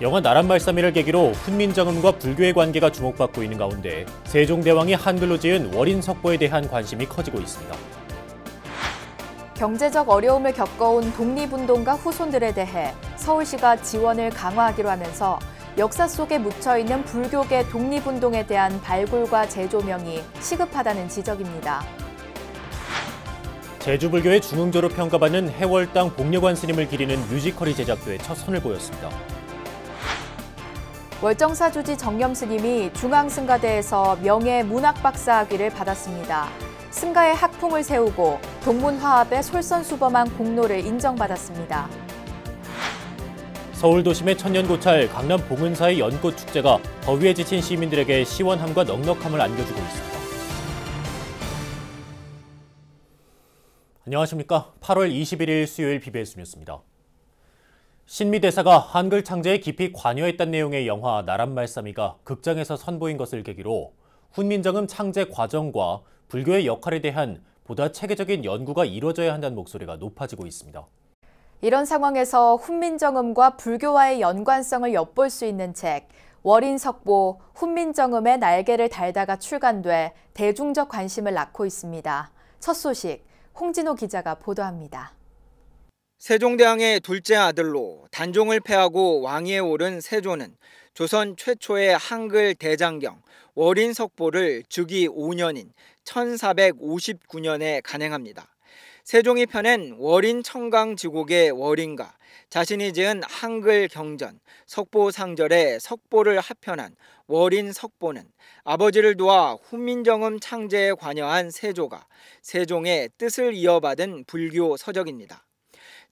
영화 나란말싸미를 계기로 훈민정음과 불교의 관계가 주목받고 있는 가운데 세종대왕이 한글로 지은 월인석보에 대한 관심이 커지고 있습니다. 경제적 어려움을 겪어온 독립운동가 후손들에 대해 서울시가 지원을 강화하기로 하면서 역사 속에 묻혀있는 불교계 독립운동에 대한 발굴과 재조명이 시급하다는 지적입니다. 제주불교의 중흥조로 평가받는 해월당 복려관 스님을 기리는 뮤지컬이 제작돼 첫 선을 보였습니다. 월정사주지 정념 스님이 중앙승가대에서 명예 문학박사학위를 받았습니다. 승가의 학풍을 세우고 동문화합에 솔선수범한 공로를 인정받았습니다. 서울 도심의 천년고찰 강남 봉은사의 연꽃축제가 더위에 지친 시민들에게 시원함과 넉넉함을 안겨주고 있습니다. 안녕하십니까. 8월 21일 수요일 BBS 뉴스입니다. 신미 대사가 한글 창제에 깊이 관여했다는 내용의 영화 나란말싸미가 극장에서 선보인 것을 계기로 훈민정음 창제 과정과 불교의 역할에 대한 보다 체계적인 연구가 이루어져야 한다는 목소리가 높아지고 있습니다. 이런 상황에서 훈민정음과 불교와의 연관성을 엿볼 수 있는 책 월인석보 훈민정음의 날개를 달다가 출간돼 대중적 관심을 낳고 있습니다. 첫 소식 홍진호 기자가 보도합니다. 세종대왕의 둘째 아들로 단종을 패하고 왕위에 오른 세조는 조선 최초의 한글 대장경 월인석보를 즉위 5년인 1459년에 간행합니다. 세종이 펴낸 월인청강지곡의 월인과 자신이 지은 한글 경전 석보상절의 석보를 합편한 월인석보는 아버지를 도와 훈민정음 창제에 관여한 세조가 세종의 뜻을 이어받은 불교 서적입니다.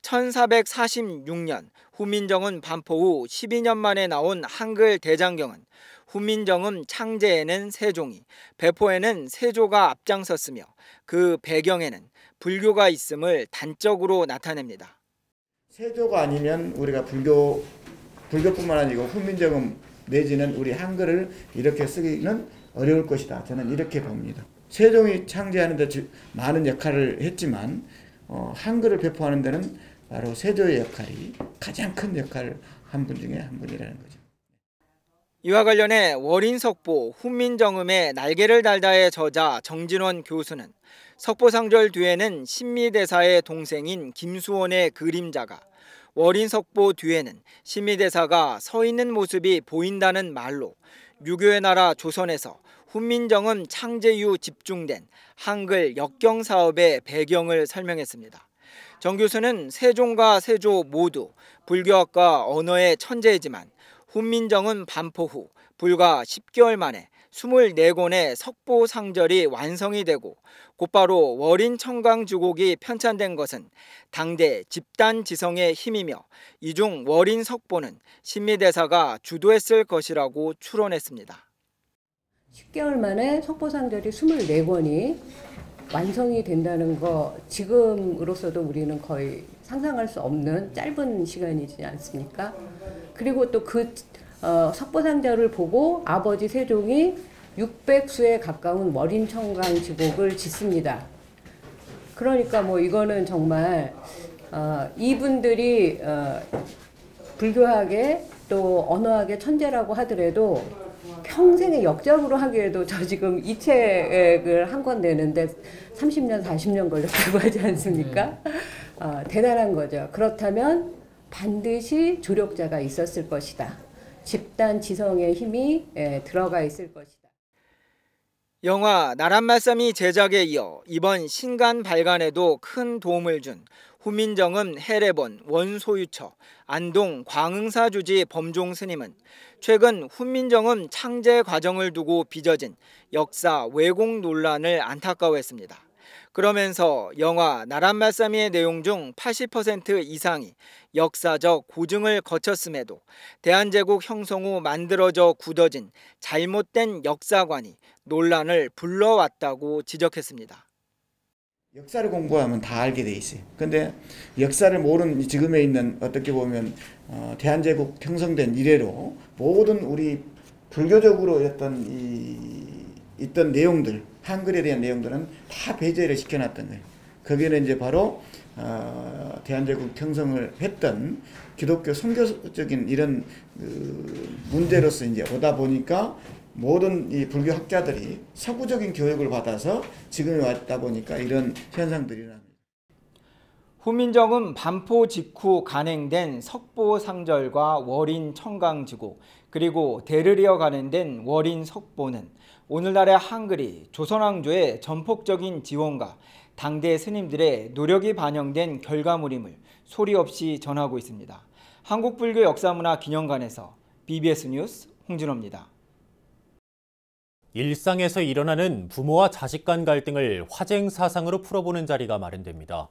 1446년 훈민정음 반포 후 12년 만에 나온 한글 대장경은 훈민정음 창제에는 세종이, 배포에는 세조가 앞장섰으며 그 배경에는 불교가 있음을 단적으로 나타냅니다. 세조가 아니면 우리가 불교뿐만 아니고 훈민정음 내지는 우리 한글을 이렇게 쓰기는 어려울 것이다. 저는 이렇게 봅니다. 세종이 창제하는 데 많은 역할을 했지만 한글을 배포하는 데는 바로 세조의 역할이 가장 큰 역할을 한 분 중에 한 분이라는 거죠. 이와 관련해 월인석보 훈민정음의 날개를 달다의 저자 정진원 교수는 석보상절 뒤에는 신미대사의 동생인 김수원의 그림자가, 월인석보 뒤에는 신미대사가 서 있는 모습이 보인다는 말로 유교의 나라 조선에서 훈민정음 창제 이후 집중된 한글 역경 사업의 배경을 설명했습니다. 정 교수는 세종과 세조 모두 불교학과 언어의 천재이지만 훈민정음 반포 후 불과 10개월 만에 24권의 석보상절이 완성이 되고 곧바로 월인청강주곡이 편찬된 것은 당대 집단지성의 힘이며 이중 월인석보는 신미대사가 주도했을 것이라고 추론했습니다. 10개월 만에 석보상절이 24권이 완성이 된다는 거 지금으로서도 우리는 거의 상상할 수 없는 짧은 시간이지 않습니까? 그리고 또 그 석보상절을 보고 아버지 세종이 600수에 가까운 월인청강지곡을 짓습니다. 그러니까 뭐 이거는 정말 이분들이 불교학의 또 언어학의 천재라고 하더라도 평생의 역작으로 하기에도 저 지금 이 책을 한 권 내는데 30년, 40년 걸렸다고 하지 않습니까? 대단한 거죠. 그렇다면 반드시 조력자가 있었을 것이다. 집단 지성의 힘이 들어가 있을 것이다. 영화 나란말싸미 제작에 이어 이번 신간 발간에도 큰 도움을 준 훈민정음 해례본 원소유처 안동 광흥사주지 범종 스님은 최근 훈민정음 창제 과정을 두고 빚어진 역사 왜곡 논란을 안타까워했습니다. 그러면서 영화 나란말싸미의 내용 중 80% 이상이 역사적 고증을 거쳤음에도 대한제국 형성 후 만들어져 굳어진 잘못된 역사관이 논란을 불러왔다고 지적했습니다. 역사를 공부하면 다 알게 돼 있어요. 근데 역사를 모르는 지금에 있는 어떻게 보면 대한제국 형성된 이래로 모든 우리 불교적으로 있던 내용들, 한글에 대한 내용들은 다 배제를 시켜놨던 거예요. 거기는 이제 바로 대한제국 형성을 했던 기독교 선교적인 이런 문제로서 이제 오다 보니까 모든 이 불교 학자들이 서구적인 교육을 받아서 지금에 왔다 보니까 이런 현상들이 납니다. 후민정음 반포 직후 간행된 석보상절과 월인 청강지고 그리고 대르리어 간행된 월인 석보는 오늘날의 한글이 조선왕조의 전폭적인 지원과 당대 스님들의 노력이 반영된 결과물임을 소리 없이 전하고 있습니다. 한국불교역사문화기념관에서 BBS 뉴스 홍진호입니다. 일상에서 일어나는 부모와 자식 간 갈등을 화쟁 사상으로 풀어보는 자리가 마련됩니다.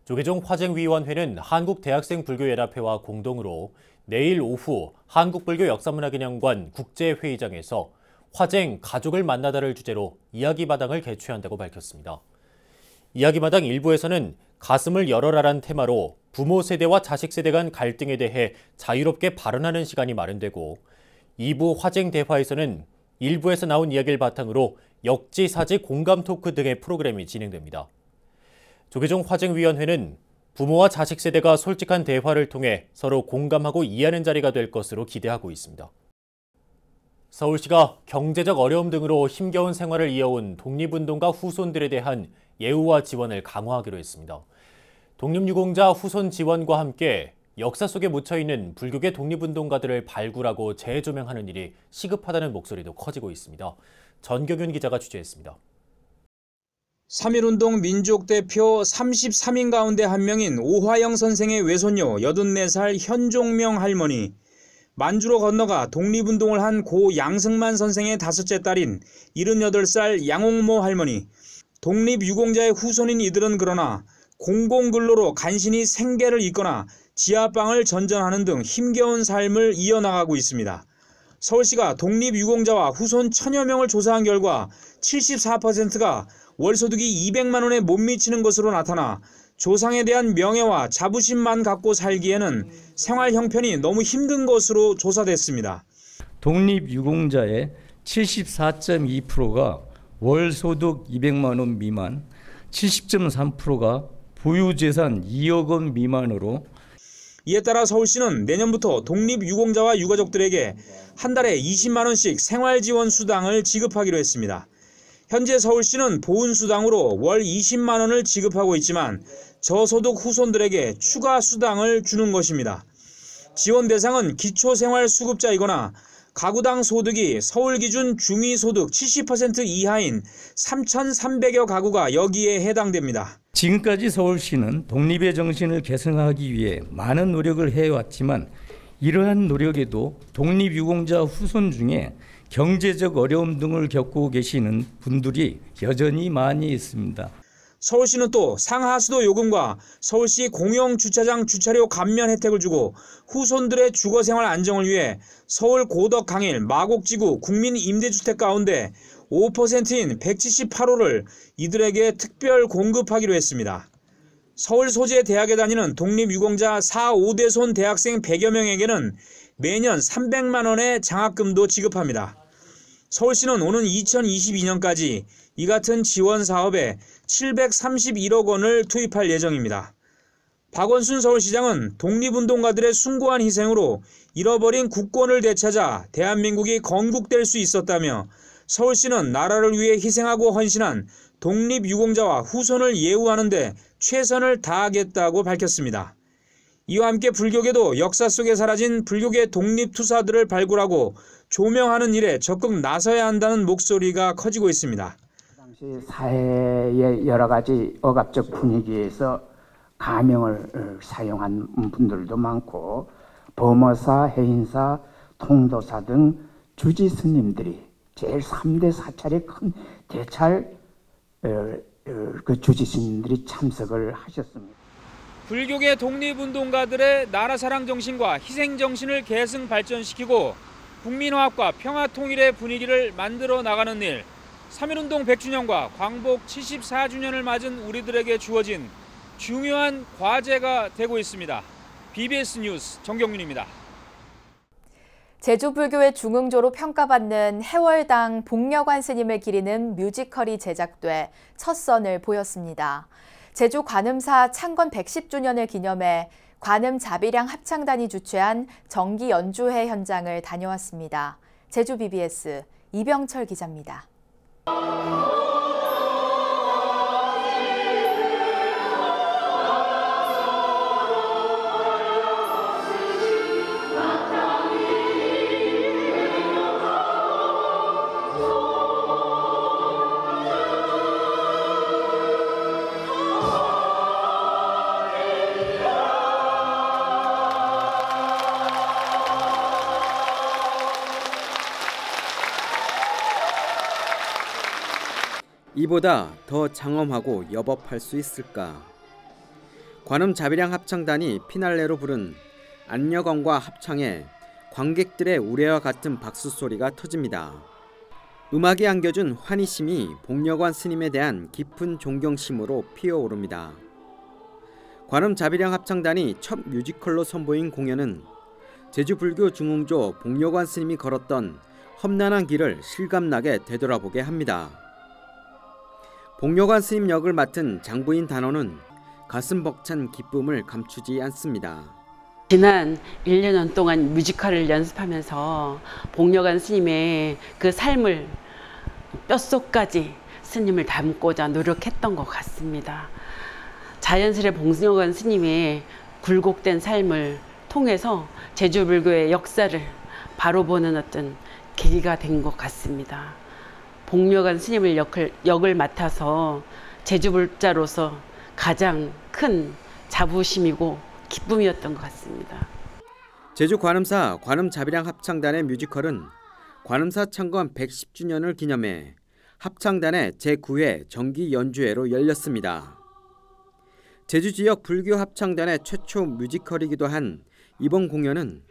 조계종 화쟁위원회는 한국대학생불교연합회와 공동으로 내일 오후 한국불교역사문화기념관 국제회의장에서 화쟁 가족을 만나다를 주제로 이야기마당을 개최한다고 밝혔습니다. 이야기마당 1부에서는 가슴을 열어라란 테마로 부모 세대와 자식 세대 간 갈등에 대해 자유롭게 발언하는 시간이 마련되고 2부 화쟁 대화에서는 1부에서 나온 이야기를 바탕으로 역지사지 공감 토크 등의 프로그램이 진행됩니다. 조계종 화쟁위원회는 부모와 자식 세대가 솔직한 대화를 통해 서로 공감하고 이해하는 자리가 될 것으로 기대하고 있습니다. 서울시가 경제적 어려움 등으로 힘겨운 생활을 이어온 독립운동가 후손들에 대한 예우와 지원을 강화하기로 했습니다. 독립유공자 후손 지원과 함께 역사 속에 묻혀있는 불교계 독립운동가들을 발굴하고 재조명하는 일이 시급하다는 목소리도 커지고 있습니다. 전경윤 기자가 취재했습니다. 3.1운동 민족대표 33인 가운데 한 명인 오화영 선생의 외손녀 84살 현종명 할머니, 만주로 건너가 독립운동을 한 고 양승만 선생의 5째 딸인 78살 양옥모 할머니, 독립유공자의 후손인 이들은 그러나 공공근로로 간신히 생계를 잇거나 지하방을 전전하는 등 힘겨운 삶을 이어나가고 있습니다. 서울시가 독립유공자와 후손 1000여 명을 조사한 결과 74%가 월소득이 200만 원에 못 미치는 것으로 나타나 조상에 대한 명예와 자부심만 갖고 살기에는 생활 형편이 너무 힘든 것으로 조사됐습니다. 독립유공자의 74.2%가 월소득 200만 원 미만, 70.3%가 보유재산 2억 원 미만으로. 이에 따라 서울시는 내년부터 독립유공자와 유가족들에게 한 달에 20만 원씩 생활지원 수당을 지급하기로 했습니다. 현재 서울시는 보훈수당으로 월 20만 원을 지급하고 있지만 저소득 후손들에게 추가 수당을 주는 것입니다. 지원 대상은 기초생활수급자이거나 가구당 소득이 서울 기준 중위소득 70% 이하인 3,300여 가구가 여기에 해당됩니다. 지금까지 서울시는 독립의 정신을 계승하기 위해 많은 노력을 해왔지만 이러한 노력에도 독립유공자 후손 중에 경제적 어려움 등을 겪고 계시는 분들이 여전히 많이 있습니다. 서울시는 또 상하수도 요금과 서울시 공영주차장 주차료 감면 혜택을 주고 후손들의 주거생활 안정을 위해 서울 고덕 강일 마곡지구 국민임대주택 가운데 5%인 178호를 이들에게 특별 공급하기로 했습니다. 서울 소재 대학에 다니는 독립유공자 4, 5대손 대학생 100여 명에게는 매년 300만 원의 장학금도 지급합니다. 서울시는 오는 2022년까지 이 같은 지원 사업에 731억 원을 투입할 예정입니다. 박원순 서울시장은 독립운동가들의 숭고한 희생으로 잃어버린 국권을 되찾아 대한민국이 건국될 수 있었다며 서울시는 나라를 위해 희생하고 헌신한 독립유공자와 후손을 예우하는 데 최선을 다하겠다고 밝혔습니다. 이와 함께 불교계도 역사 속에 사라진 불교계 독립투사들을 발굴하고 조명하는 일에 적극 나서야 한다는 목소리가 커지고 있습니다. 당시 사회의 여러 가지 억압적 분위기에서 가명을 사용한 분들도 많고 범어사, 해인사, 통도사 등 주지 스님들이 제일 3대 사찰의 큰 대찰 그 주지 스님들이 참석을 하셨습니다. 불교계 독립운동가들의 나라사랑 정신과 희생 정신을 계승 발전시키고 국민화합과 평화통일의 분위기를 만들어 나가는 일, 3.1운동 100주년과 광복 74주년을 맞은 우리들에게 주어진 중요한 과제가 되고 있습니다. BBS 뉴스 정경윤입니다. 제주불교의 중흥조로 평가받는 해월당 복려관 스님을 기리는 뮤지컬이 제작돼 첫 선을 보였습니다. 제주 관음사 창건 110주년을 기념해 관음 자비량 합창단이 주최한 정기 연주회 현장을 다녀왔습니다. 제주 BBS 이병철 기자입니다. 이보다 더 장엄하고 여법할 수 있을까? 관음 자비량 합창단이 피날레로 부른 안녕검과 합창에 관객들의 우레와 같은 박수 소리가 터집니다. 음악이 안겨준 환희심이 복려관 스님에 대한 깊은 존경심으로 피어오릅니다. 관음 자비량 합창단이 첫 뮤지컬로 선보인 공연은 제주불교 중흥조 복려관 스님이 걸었던 험난한 길을 실감나게 되돌아보게 합니다. 복려관 스님 역을 맡은 장부인 단원은 가슴 벅찬 기쁨을 감추지 않습니다. 지난 1년 동안 뮤지컬을 연습하면서 복려관 스님의 그 삶을 뼛속까지 스님을 담고자 노력했던 것 같습니다. 자연스레 복려관 스님의 굴곡된 삶을 통해서 제주불교의 역사를 바로 보는 어떤 계기가 된 것 같습니다. 복려관 스님을 역을 맡아서 제주불자로서 가장 큰 자부심이고 기쁨이었던 것 같습니다. 제주 관음사 관음 자비량 합창단의 뮤지컬은 관음사 창건 110주년을 기념해 합창단의 제9회 정기 연주회로 열렸습니다. 제주 지역 불교 합창단의 최초 뮤지컬이기도 한 이번 공연은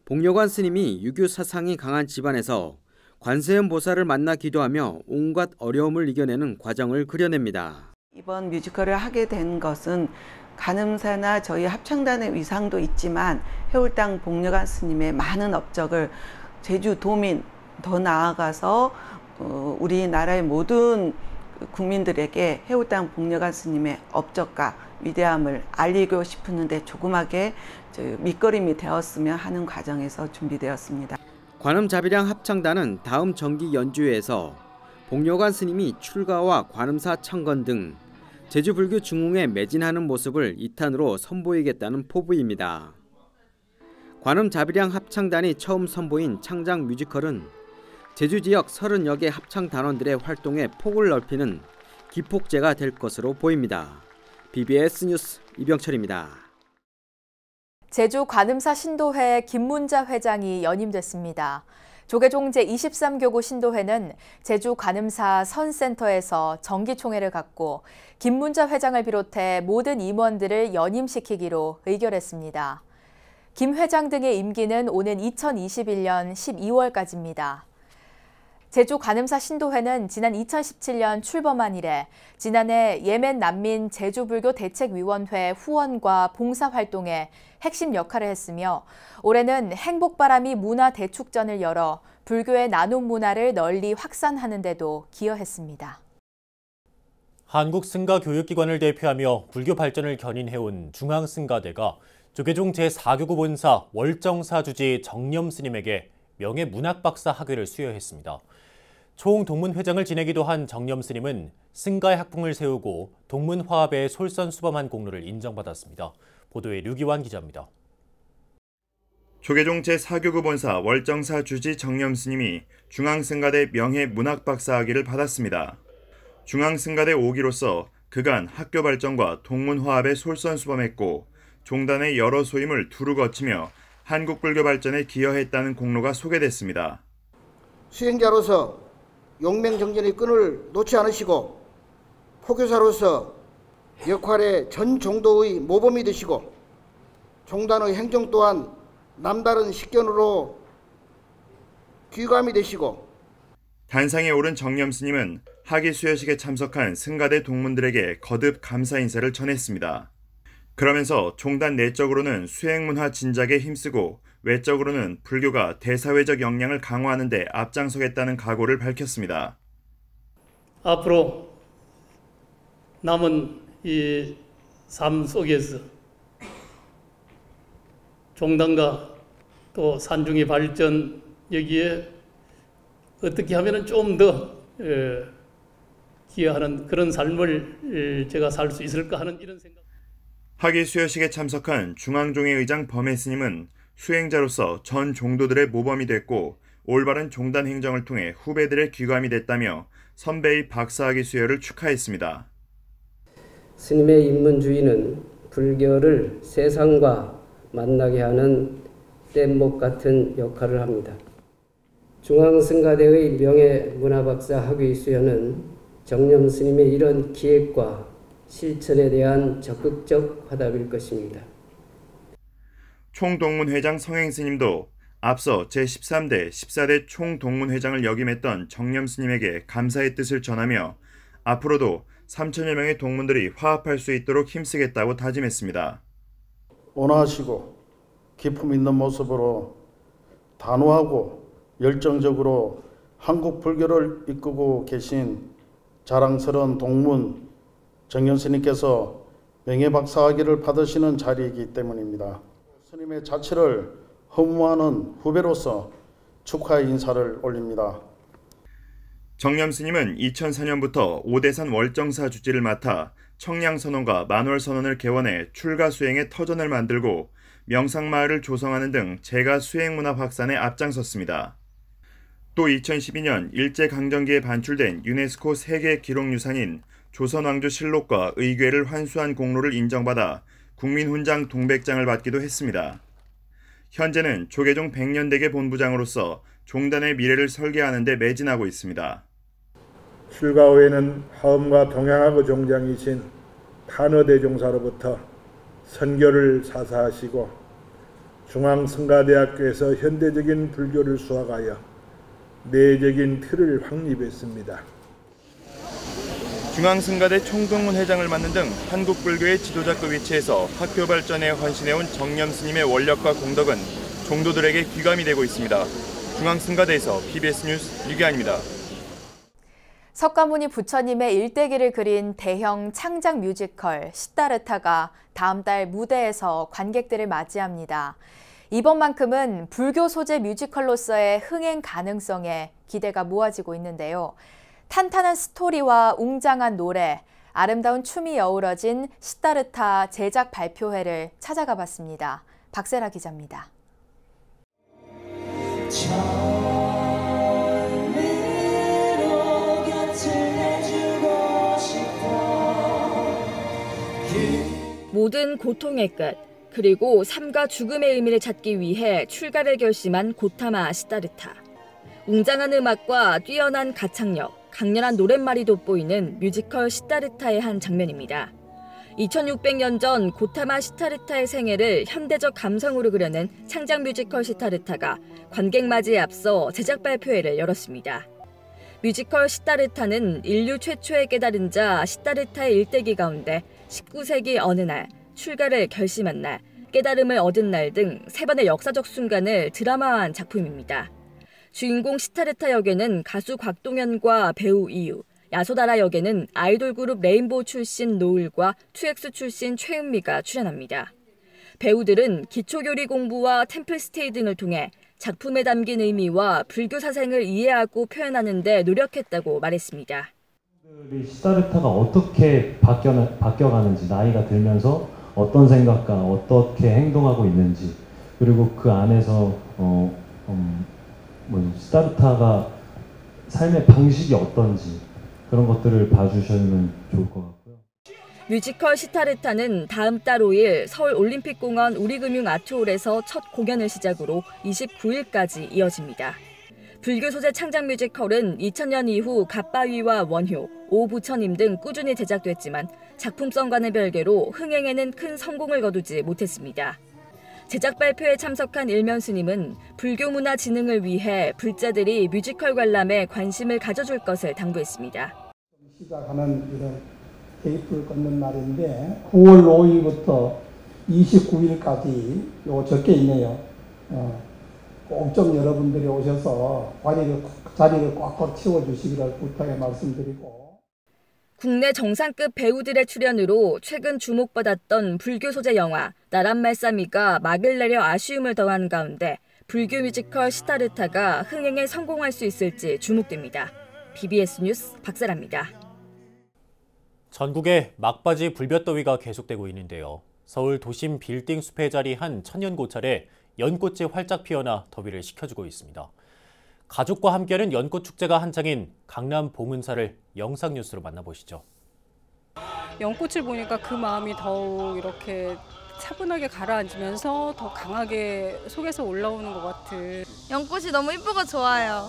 복려관 스님이 유교 사상이 강한 집안에서 관세음 보살을 만나 기도하며 온갖 어려움을 이겨내는 과정을 그려냅니다. 이번 뮤지컬을 하게 된 것은 관음사나 저희 합창단의 위상도 있지만 해울당 복려관 스님의 많은 업적을 제주 도민 더 나아가서 우리나라의 모든 국민들에게 해울당 복려관 스님의 업적과 위대함을 알리고 싶었는데 조그맣게 밑거름이 되었으면 하는 과정에서 준비되었습니다. 관음 자비량 합창단은 다음 정기 연주회에서 복려관 스님이 출가와 관음사 창건 등 제주불교 중흥에 매진하는 모습을 2탄으로 선보이겠다는 포부입니다. 관음 자비량 합창단이 처음 선보인 창작 뮤지컬은 제주 지역 30여 개 합창 단원들의 활동에 폭을 넓히는 기폭제가 될 것으로 보입니다. BBS 뉴스 이병철입니다. 제주 관음사 신도회 김문자 회장이 연임됐습니다. 조계종 제23교구 신도회는 제주 관음사 선센터에서 정기총회를 갖고 김문자 회장을 비롯해 모든 임원들을 연임시키기로 의결했습니다. 김 회장 등의 임기는 오는 2021년 12월까지입니다. 제주 관음사 신도회는 지난 2017년 출범한 이래 지난해 예멘 난민 제주불교 대책위원회 후원과 봉사활동에 핵심 역할을 했으며 올해는 행복바람이 문화대축전을 열어 불교의 나눔 문화를 널리 확산하는 데도 기여했습니다. 한국 승가 교육기관을 대표하며 불교 발전을 견인해온 중앙승가대가 조계종 제4교구 본사 월정사 주지 정념 스님에게 명예문학박사 학위를 수여했습니다. 총동문회장을 지내기도 한 정념 스님은 승가의 학풍을 세우고 동문화합에 솔선수범한 공로를 인정받았습니다. 보도에 류기환 기자입니다. 조계종 제4교구 본사 월정사 주지 정념 스님이 중앙승가대 명예문학박사 학위를 받았습니다. 중앙승가대 5기로서 그간 학교 발전과 동문화합에 솔선수범했고 종단의 여러 소임을 두루 거치며 한국 불교 발전에 기여했다는 공로가 소개됐습니다. 수행자로서 용맹정전의 끈을 놓지 않으시고 포교사로서 역할의 전 정도의 모범이 되시고 종단의 행정 또한 남다른 식견으로 귀감이 되시고 단상에 오른 정념 스님은 학위 수여식에 참석한 승가대 동문들에게 거듭 감사 인사를 전했습니다. 그러면서 종단 내적으로는 수행문화 진작에 힘쓰고 외적으로는 불교가 대사회적 역량을 강화하는 데 앞장서겠다는 각오를 밝혔습니다. 앞으로 남은 이 삶 속에서 종단과 또 산중의 발전, 여기에 어떻게 하면 좀 더 기여하는 그런 삶을 제가 살 수 있을까 하는 이런 생각. 학위 수여식에 참석한 중앙종회 의장 범해 스님은 수행자로서 전 종도들의 모범이 됐고 올바른 종단 행정을 통해 후배들의 귀감이 됐다며 선배의 박사학위 수여를 축하했습니다. 스님의 인문주의는 불교를 세상과 만나게 하는 뗏목 같은 역할을 합니다. 중앙승가대의 명예문화박사 학위 수여는 정념 스님의 이런 기획과 실천에 대한 적극적 화답일 것입니다. 총동문회장 성행스님도 앞서 제13대, 14대 총동문회장을 역임했던 정념 스님에게 감사의 뜻을 전하며 앞으로도 3천여 명의 동문들이 화합할 수 있도록 힘쓰겠다고 다짐했습니다. 온화하시고 기품 있는 모습으로 단호하고 열정적으로 한국 불교를 이끌고 계신 자랑스러운 동문 정념 스님께서 명예박사학위를 받으시는 자리이기 때문입니다. 스님의 자치를 허무하는 후배로서 축하의 인사를 올립니다. 정념 스님은 2004년부터 오대산 월정사 주지를 맡아 청량선언과 만월선언을 개원해 출가 수행의 터전을 만들고 명상마을을 조성하는 등 제가 수행문화 확산에 앞장섰습니다. 또 2012년 일제강점기에 반출된 유네스코 세계기록유산인 조선왕조실록과 의궤를 환수한 공로를 인정받아 국민훈장 동백장을 받기도 했습니다. 현재는 조계종 100년대계 본부장으로서 종단의 미래를 설계하는 데 매진하고 있습니다. 출가 후에는 화엄과 동양하고 종장이신 판어대종사로부터 선교를 사사하시고 중앙성가대학교에서 현대적인 불교를 수학하여 내적인 틀을 확립했습니다. 중앙승가대 총동문회장을 맡는 등 한국 불교의 지도자급 위치에서 학교 발전에 헌신해온 정념 스님의 원력과 공덕은 종도들에게 귀감이 되고 있습니다. 중앙승가대에서 PBS 뉴스 류기환입니다. 석가모니 부처님의 일대기를 그린 대형 창작 뮤지컬 시다르타가 다음 달 무대에서 관객들을 맞이합니다. 이번만큼은 불교 소재 뮤지컬로서의 흥행 가능성에 기대가 모아지고 있는데요. 탄탄한 스토리와 웅장한 노래, 아름다운 춤이 어우러진 시다르타 제작 발표회를 찾아가 봤습니다. 박세라 기자입니다. 모든 고통의 끝, 그리고 삶과 죽음의 의미를 찾기 위해 출가를 결심한 고타마 시다르타. 웅장한 음악과 뛰어난 가창력, 강렬한 노랫말이 돋보이는 뮤지컬 시다르타의 한 장면입니다. 2600년 전 고타마 시다르타의 생애를 현대적 감성으로 그려낸 창작 뮤지컬 시다르타가 관객 맞이에 앞서 제작 발표회를 열었습니다. 뮤지컬 시다르타는 인류 최초의 깨달은 자 시다르타의 일대기 가운데 19세기 어느 날, 출가를 결심한 날, 깨달음을 얻은 날 등 세 번의 역사적 순간을 드라마화한 작품입니다. 주인공 시타르타 역에는 가수 곽동현과 배우 이유, 야소다라 역에는 아이돌 그룹 레인보우 출신 노을과 2X 출신 최은미가 출연합니다. 배우들은 기초교리 공부와 템플스테이 등을 통해 작품에 담긴 의미와 불교 사상을 이해하고 표현하는 데 노력했다고 말했습니다. 시다르타가 어떻게 바뀌어가는지, 나이가 들면서 어떤 생각과 어떻게 행동하고 있는지, 그리고 그 안에서 시다르타가 삶의 방식이 어떤지 그런 것들을 봐주시면 좋을 것 같고요. 뮤지컬 시타르타는 다음 달 5일 서울 올림픽공원 우리금융아트홀에서 첫 공연을 시작으로 29일까지 이어집니다. 불교 소재 창작 뮤지컬은 2000년 이후 갓바위와 원효, 오부처님 등 꾸준히 제작됐지만 작품성과는 별개로 흥행에는 큰 성공을 거두지 못했습니다. 제작 발표에 참석한 일면 스님은 불교 문화 진흥을 위해 불자들이 뮤지컬 관람에 관심을 가져줄 것을 당부했습니다. 시작하는 이런 테이프를 걷는 날인데 9월 5일부터 29일까지 요 적혀 있네요. 꼭 좀 여러분들이 오셔서 자리를 꽉꽉 채워주시기를 부탁에 말씀드리고. 국내 정상급 배우들의 출연으로 최근 주목받았던 불교 소재 영화 나란말싸미가 막을 내려 아쉬움을 더한 가운데 불교 뮤지컬 시타르타가 흥행에 성공할 수 있을지 주목됩니다. BBS 뉴스 박세라입니다. 전국에 막바지 불볕더위가 계속되고 있는데요. 서울 도심 빌딩 숲에 자리한 천연고찰에 연꽃이 활짝 피어나 더위를 식혀주고 있습니다. 가족과 함께하는 연꽃 축제가 한창인 강남 봉은사를 영상뉴스로 만나보시죠. 연꽃을 보니까 그 마음이 더욱 이렇게 차분하게 가라앉으면서 더 강하게 속에서 올라오는 것 같은. 연꽃이 너무 이쁘고 좋아요.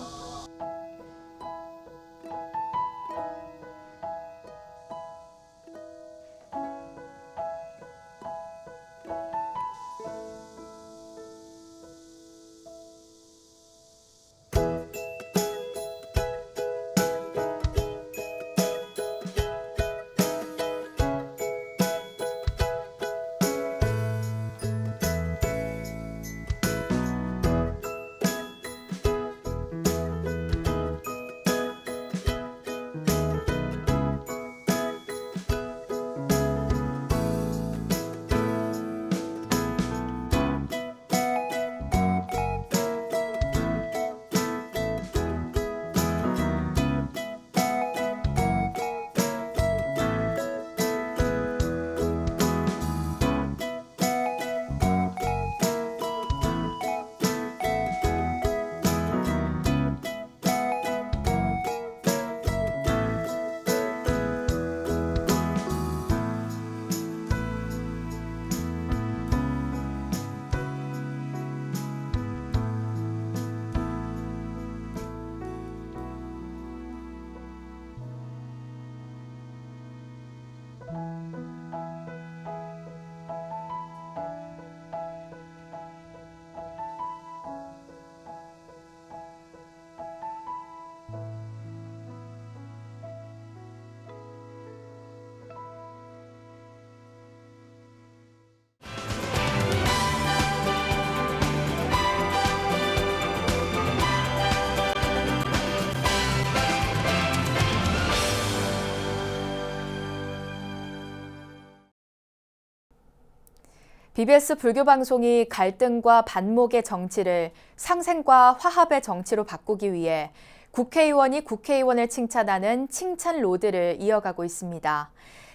BBS 불교방송이 갈등과 반목의 정치를 상생과 화합의 정치로 바꾸기 위해 국회의원이 국회의원을 칭찬하는 칭찬 로드를 이어가고 있습니다.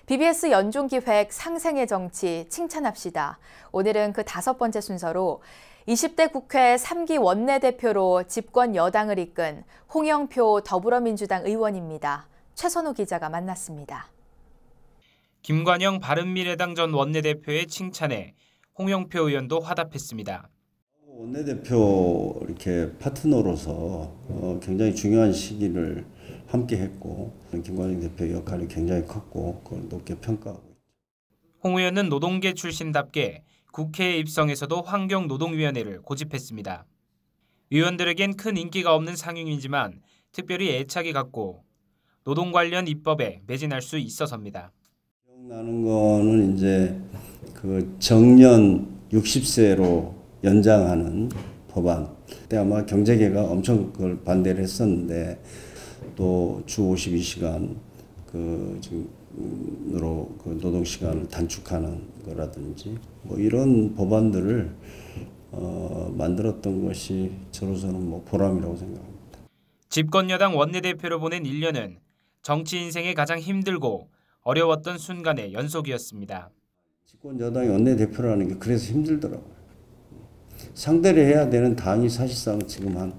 BBS 연중기획 상생의 정치 칭찬합시다. 오늘은 그 5번째 순서로 20대 국회 3기 원내대표로 집권 여당을 이끈 홍영표 더불어민주당 의원입니다. 최선호 기자가 만났습니다. 김관영 바른미래당 전 원내대표의 칭찬에 홍영표 의원도 화답했습니다. 원내대표 이렇게 파트너로서 굉장히 중요한 시기를 함께 했고 김관영 대표의 역할이 굉장히 컸고 그걸 높게 평가하고 있죠. 홍 의원은 노동계 출신답게 국회에 입성해서도 환경노동위원회를 고집했습니다. 의원들에겐 큰 인기가 없는 상임이지만 특별히 애착이 갔고 노동 관련 입법에 매진할 수 있어서입니다. 기억나는 거는 이제 그 정년 60세로 연장하는 법안. 그때 아마 경제계가 엄청 그걸 반대를 했었는데 또 주 52시간 으로 그 노동 시간을 단축하는 거라든지 뭐 이런 법안들을 만들었던 것이 저로서는 뭐 보람이라고 생각합니다. 집권 여당 원내대표로 보낸 1년은 정치 인생에 가장 힘들고 어려웠던 순간의 연속이었습니다. 집권 여당의 원내대표라는 게 그래서 힘들더라고요. 상대를 해야 되는 당이 사실상 지금 한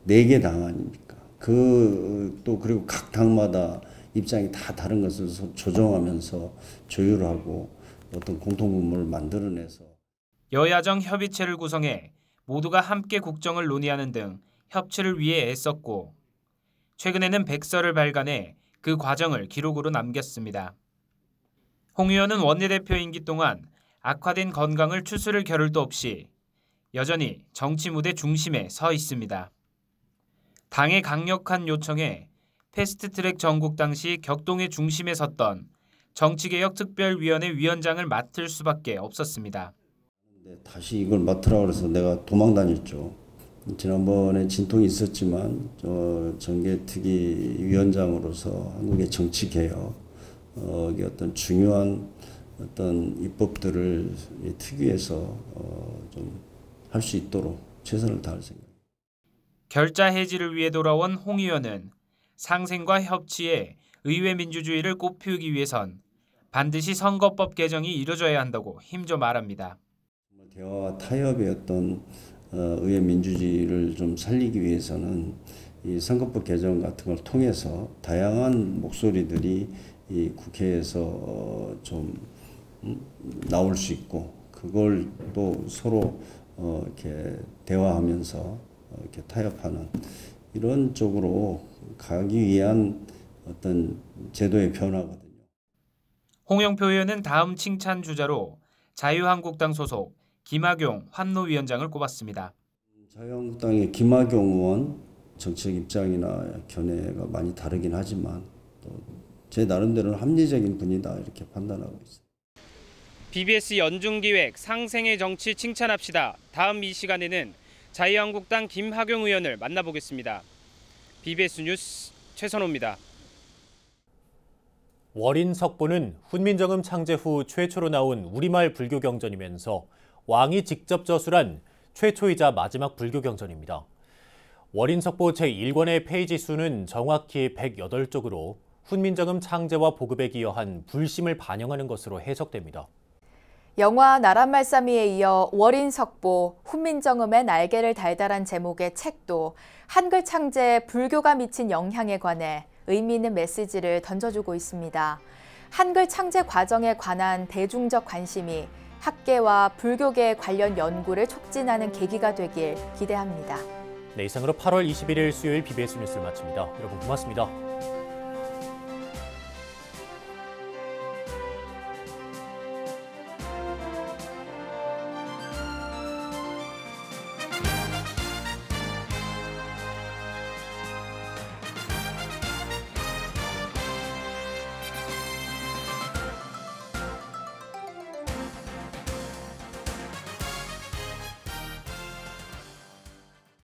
4개 당 아닙니까? 그리고 각 당마다 입장이 다 다른 것을 조정하면서 조율하고 어떤 공통분모를 만들어내서 여야정 협의체를 구성해 모두가 함께 국정을 논의하는 등 협치를 위해 애썼고 최근에는 백서를 발간해 그 과정을 기록으로 남겼습니다. 홍 의원은 원내대표 임기 동안 악화된 건강을 추스를 겨를도 없이 여전히 정치 무대 중심에 서 있습니다. 당의 강력한 요청에 패스트트랙 전국 당시 격동의 중심에 섰던 정치개혁 특별위원회 위원장을 맡을 수밖에 없었습니다. 다시 이걸 맡으라고 해서 내가 도망 다녔죠. 지난번에 진통이 있었지만 정계특위 위원장으로서 한국의 정치개혁 어떤 중요한 어떤 입법들을 특위에서 좀 할 수 있도록 최선을 다할 생각입니다. 결자 해지를 위해 돌아온 홍 의원은 상생과 협치에 의회 민주주의를 꽃피우기 위해선 반드시 선거법 개정이 이루어져야 한다고 힘줘 말합니다. 대화와 타협의 어떤 의회 민주주의를 좀 살리기 위해서는 이 선거법 개정 같은 걸 통해서 다양한 목소리들이 이 국회에서 좀 나올 수 있고 그걸 또 서로 이렇게 대화하면서 이렇게 타협하는 이런 쪽으로 가기 위한 어떤 제도의 변화거든요. 홍영표 의원은 다음 칭찬 주자로 자유한국당 소속 김학용 환노위원장을 꼽았습니다. 자유한국당의 김학용 의원 정책 입장이나 견해가 많이 다르긴 하지만 또 제 나름대로는 합리적인 분이다 이렇게 판단하고 있습니다. BBS 연중기획 상생의 정치 칭찬합시다. 다음 이 시간에는 자유한국당 김학용 의원을 만나보겠습니다. BBS 뉴스 최선호입니다. 월인 석보는 훈민정음 창제 후 최초로 나온 우리말 불교 경전이면서 왕이 직접 저술한 최초이자 마지막 불교 경전입니다. 월인 석보 제1권의 페이지 수는 정확히 108쪽으로 훈민정음 창제와 보급에 기여한 불심을 반영하는 것으로 해석됩니다. 영화 나란말싸미에 이어 월인 석보, 훈민정음의 날개를 달달한 제목의 책도 한글 창제에 불교가 미친 영향에 관해 의미 있는 메시지를 던져주고 있습니다. 한글 창제 과정에 관한 대중적 관심이 학계와 불교계 관련 연구를 촉진하는 계기가 되길 기대합니다. 네, 이상으로 8월 21일 수요일 BBS 뉴스를 마칩니다. 여러분 고맙습니다.